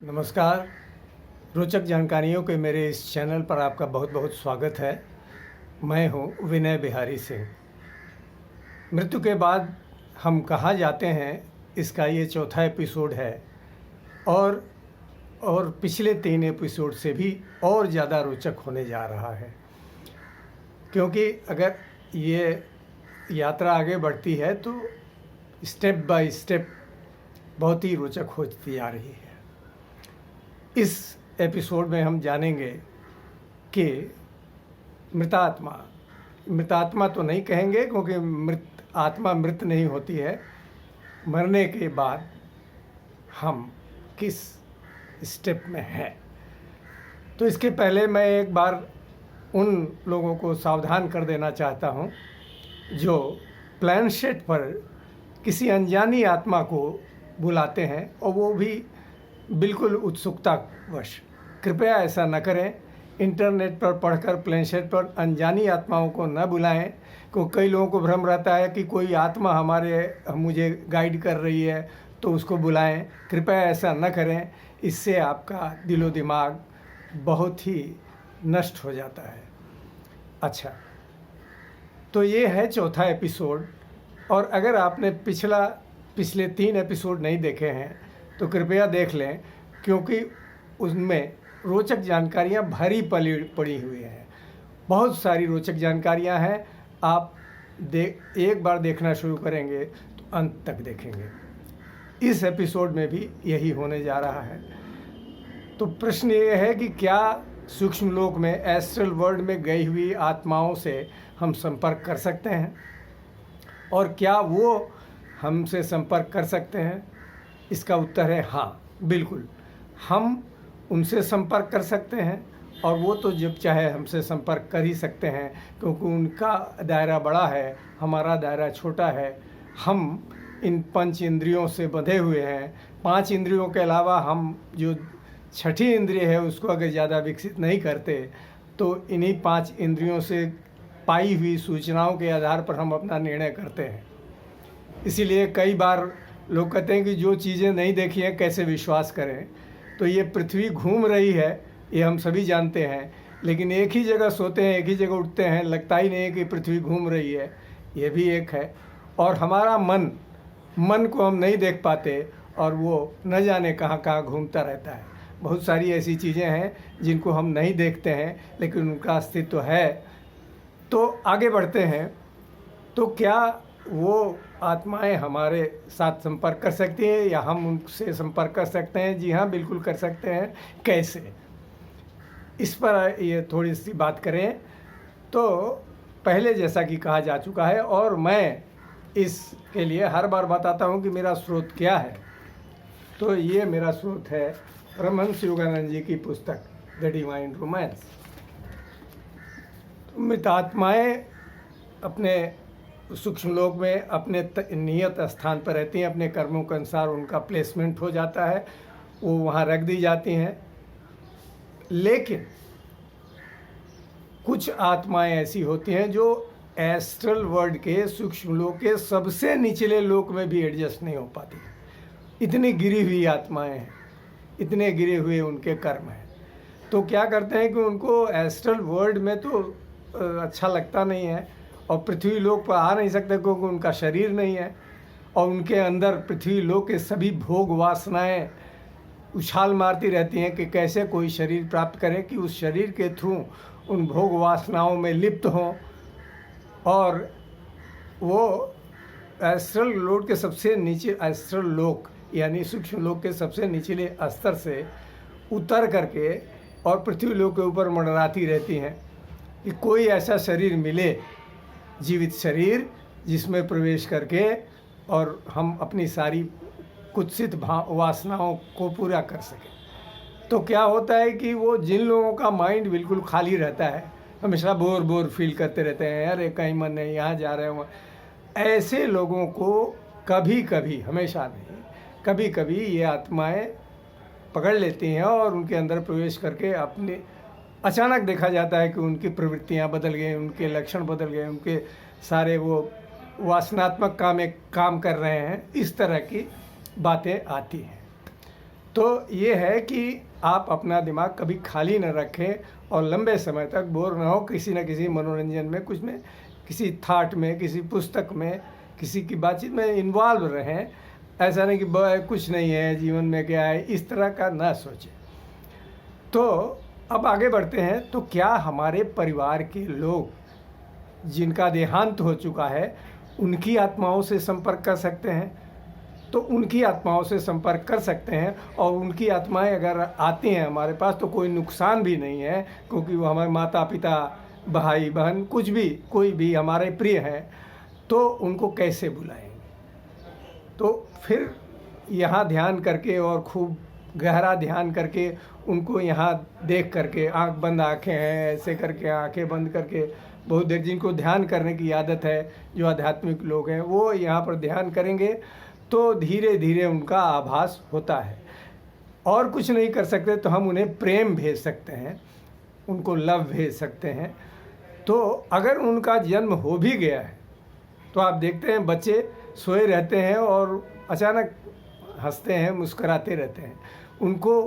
नमस्कार। रोचक जानकारियों के मेरे इस चैनल पर आपका बहुत बहुत स्वागत है। मैं हूं विनय बिहारी सिंह। मृत्यु के बाद हम कहाँ जाते हैं, इसका ये चौथा एपिसोड है और पिछले 3 एपिसोड से भी और ज़्यादा रोचक होने जा रहा है, क्योंकि अगर ये यात्रा आगे बढ़ती है तो स्टेप बाय स्टेप बहुत ही रोचक होती जा रही है। इस एपिसोड में हम जानेंगे कि मृतात्मा तो नहीं कहेंगे, क्योंकि आत्मा मृत नहीं होती है। मरने के बाद हम किस स्टेप में हैं। तो इसके पहले मैं एक बार उन लोगों को सावधान कर देना चाहता हूं जो प्लैनेट पर किसी अनजानी आत्मा को बुलाते हैं, और वो भी बिल्कुल उत्सुकतावश। कृपया ऐसा न करें। इंटरनेट पर पढ़कर प्लैनेट पर अनजानी आत्माओं को न बुलाएं, क्योंकि कई लोगों को भ्रम रहता है कि कोई आत्मा मुझे गाइड कर रही है तो उसको बुलाएं। कृपया ऐसा न करें, इससे आपका दिलो दिमाग बहुत ही नष्ट हो जाता है। अच्छा, तो ये है चौथा एपिसोड। और अगर आपने पिछले 3 एपिसोड नहीं देखे हैं तो कृपया देख लें, क्योंकि उसमें रोचक जानकारियाँ भरी पड़ी हुई हैं। बहुत सारी रोचक जानकारियाँ हैं। आप एक बार देखना शुरू करेंगे तो अंत तक देखेंगे। इस एपिसोड में भी यही होने जा रहा है। तो प्रश्न ये है कि क्या सूक्ष्म लोक में, एस्ट्रल वर्ल्ड में गई हुई आत्माओं से हम संपर्क कर सकते हैं, और क्या वो हमसे संपर्क कर सकते हैं? इसका उत्तर है हाँ, बिल्कुल। हम उनसे संपर्क कर सकते हैं, और वो तो जब चाहे हमसे संपर्क कर ही सकते हैं, क्योंकि उनका दायरा बड़ा है, हमारा दायरा छोटा है। हम इन 5 इंद्रियों से बंधे हुए हैं। 5 इंद्रियों के अलावा हम जो छठी इंद्रिय है उसको अगर ज़्यादा विकसित नहीं करते तो इन्हीं 5 इंद्रियों से पाई हुई सूचनाओं के आधार पर हम अपना निर्णय करते हैं। इसीलिए कई बार लोग कहते हैं कि जो चीज़ें नहीं देखी हैं कैसे विश्वास करें। तो ये पृथ्वी घूम रही है, ये हम सभी जानते हैं, लेकिन एक ही जगह सोते हैं, एक ही जगह उठते हैं, लगता ही नहीं है कि पृथ्वी घूम रही है। ये भी एक है। और हमारा मन को हम नहीं देख पाते, और वो न जाने कहाँ कहाँ घूमता रहता है। बहुत सारी ऐसी चीज़ें हैं जिनको हम नहीं देखते हैं, लेकिन उनका अस्तित्व है। तो आगे बढ़ते हैं। तो क्या वो आत्माएं हमारे साथ संपर्क कर सकती हैं, या हम उनसे संपर्क कर सकते हैं? जी हाँ, बिल्कुल कर सकते हैं। कैसे? इस पर ये थोड़ी सी बात करें। तो पहले जैसा कि कहा जा चुका है, और मैं इसके लिए हर बार बताता हूँ कि मेरा स्रोत क्या है। तो ये मेरा स्रोत है परमहंस योगानंद जी की पुस्तक द डिवाइन रोमांस। मृतात्माएं अपने सूक्ष्म लोक में अपने नियत स्थान पर रहती हैं। अपने कर्मों के अनुसार उनका प्लेसमेंट हो जाता है, वो वहाँ रख दी जाती हैं। लेकिन कुछ आत्माएं ऐसी होती हैं जो एस्ट्रल वर्ल्ड के, सूक्ष्म लोक के सबसे निचले लोक में भी एडजस्ट नहीं हो पाती। इतनी गिरी हुई आत्माएं हैं, इतने गिरे हुए उनके कर्म हैं। तो क्या करते हैं कि उनको एस्ट्रल वर्ल्ड में तो अच्छा लगता नहीं है, और पृथ्वी लोक पर आ नहीं सकते क्योंकि उनका शरीर नहीं है, और उनके अंदर पृथ्वी लोक के सभी भोग वासनाएं उछाल मारती रहती हैं कि कैसे कोई शरीर प्राप्त करें कि उस शरीर के थ्रू उन भोग वासनाओं में लिप्त हों, और वो एस्ट्रल लोक के सबसे नीचे, एस्ट्रल लोक यानी सूक्ष्म लोक के सबसे निचले स्तर से उतर करके और पृथ्वी लोक के ऊपर मंडराती रहती हैं कि कोई ऐसा शरीर मिले, जीवित शरीर, जिसमें प्रवेश करके और हम अपनी सारी कुत्सित वासनाओं को पूरा कर सकें। तो क्या होता है कि वो जिन लोगों का माइंड बिल्कुल खाली रहता है, हमेशा बोर फील करते रहते हैं, अरे कहीं मन नहीं, यहाँ जा रहे हैं, ऐसे लोगों को कभी कभी, हमेशा नहीं, कभी कभी ये आत्माएं पकड़ लेती हैं और उनके अंदर प्रवेश करके अपने, अचानक देखा जाता है कि उनकी प्रवृत्तियां बदल गई, उनके लक्षण बदल गए, उनके सारे वो वासनात्मक काम कर रहे हैं। इस तरह की बातें आती हैं। तो ये है कि आप अपना दिमाग कभी खाली न रखें और लंबे समय तक बोर ना हो किसी न किसी मनोरंजन में, कुछ में, किसी थाट में, किसी पुस्तक में, किसी की बातचीत में इन्वॉल्व रहें। ऐसा नहीं कि कुछ नहीं है जीवन में, क्या है, इस तरह का ना सोचें। तो अब आगे बढ़ते हैं। तो क्या हमारे परिवार के लोग जिनका देहांत हो चुका है उनकी आत्माओं से संपर्क कर सकते हैं? तो उनकी आत्माओं से संपर्क कर सकते हैं, और उनकी आत्माएं अगर आती हैं हमारे पास तो कोई नुकसान भी नहीं है, क्योंकि वो हमारे माता पिता, भाई बहन, कुछ भी, कोई भी हमारे प्रिय हैं। तो उनको कैसे बुलाएंगे? तो फिर यहाँ ध्यान करके और खूब गहरा ध्यान करके उनको यहाँ देख करके, आंख बंद आंखें हैं ऐसे करके, आंखें बंद करके बहुत देर, जिनको ध्यान करने की आदत है, जो आध्यात्मिक लोग हैं, वो यहाँ पर ध्यान करेंगे तो धीरे धीरे उनका आभास होता है। और कुछ नहीं कर सकते तो हम उन्हें प्रेम भेज सकते हैं, उनको लव भेज सकते हैं। तो अगर उनका जन्म हो भी गया है तो आप देखते हैं बच्चे सोए रहते हैं और अचानक हंसते हैं, मुस्कुराते रहते हैं। उनको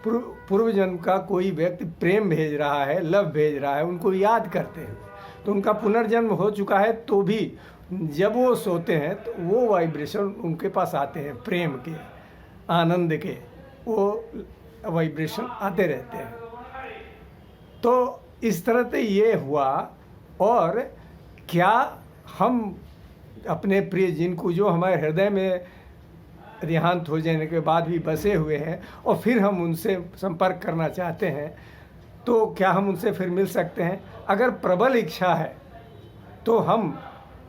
पूर्व जन्म का कोई व्यक्ति प्रेम भेज रहा है, लव भेज रहा है, उनको याद करते हुए। तो उनका पुनर्जन्म हो चुका है तो भी जब वो सोते हैं तो वो वाइब्रेशन उनके पास आते हैं, प्रेम के, आनंद के, वो वाइब्रेशन आते रहते हैं। तो इस तरह से ये हुआ। और क्या हम अपने प्रिय, जिनको, जो हमारे हृदय में देहांत हो जाने के बाद भी बसे हुए हैं, और फिर हम उनसे संपर्क करना चाहते हैं, तो क्या हम उनसे फिर मिल सकते हैं? अगर प्रबल इच्छा है तो हम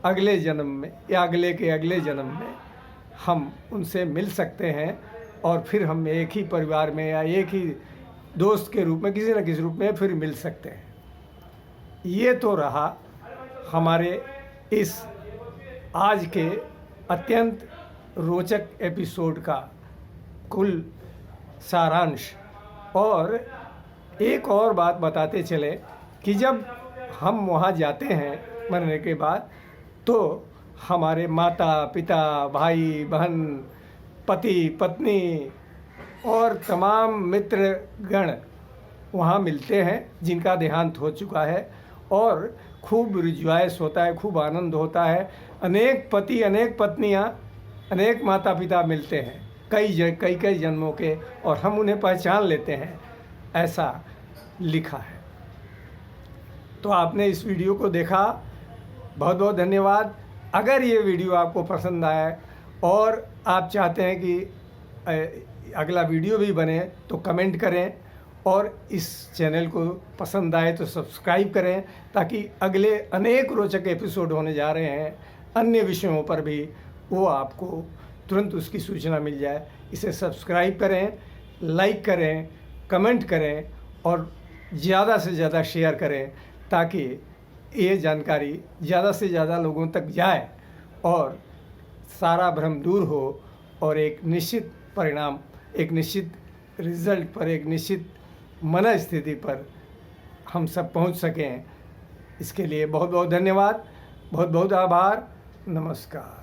अगले जन्म में या अगले के अगले जन्म में हम उनसे मिल सकते हैं, और फिर हम एक ही परिवार में या एक ही दोस्त के रूप में, किसी न किसी रूप में फिर मिल सकते हैं। ये तो रहा हमारे इस आज के अत्यंत रोचक एपिसोड का कुल सारांश। और एक और बात बताते चले कि जब हम वहाँ जाते हैं मरने के बाद, तो हमारे माता पिता, भाई बहन, पति पत्नी और तमाम मित्रगण वहाँ मिलते हैं जिनका देहांत हो चुका है, और खूब रिजॉयस होता है, खूब आनंद होता है। अनेक पति, अनेक पत्नियाँ, अनेक माता पिता मिलते हैं, कई जन्मों के, और हम उन्हें पहचान लेते हैं, ऐसा लिखा है। तो आपने इस वीडियो को देखा, बहुत बहुत धन्यवाद। अगर ये वीडियो आपको पसंद आए और आप चाहते हैं कि अगला वीडियो भी बने तो कमेंट करें, और इस चैनल को पसंद आए तो सब्सक्राइब करें, ताकि अगले अनेक रोचक एपिसोड होने जा रहे हैं अन्य विषयों पर भी, वो आपको तुरंत उसकी सूचना मिल जाए। इसे सब्सक्राइब करें, लाइक करें, कमेंट करें और ज़्यादा से ज़्यादा शेयर करें, ताकि ये जानकारी ज़्यादा से ज़्यादा लोगों तक जाए और सारा भ्रम दूर हो, और एक निश्चित परिणाम, एक निश्चित रिजल्ट पर, एक निश्चित मन स्थिति पर हम सब पहुंच सकें। इसके लिए बहुत बहुत धन्यवाद, बहुत बहुत आभार, नमस्कार।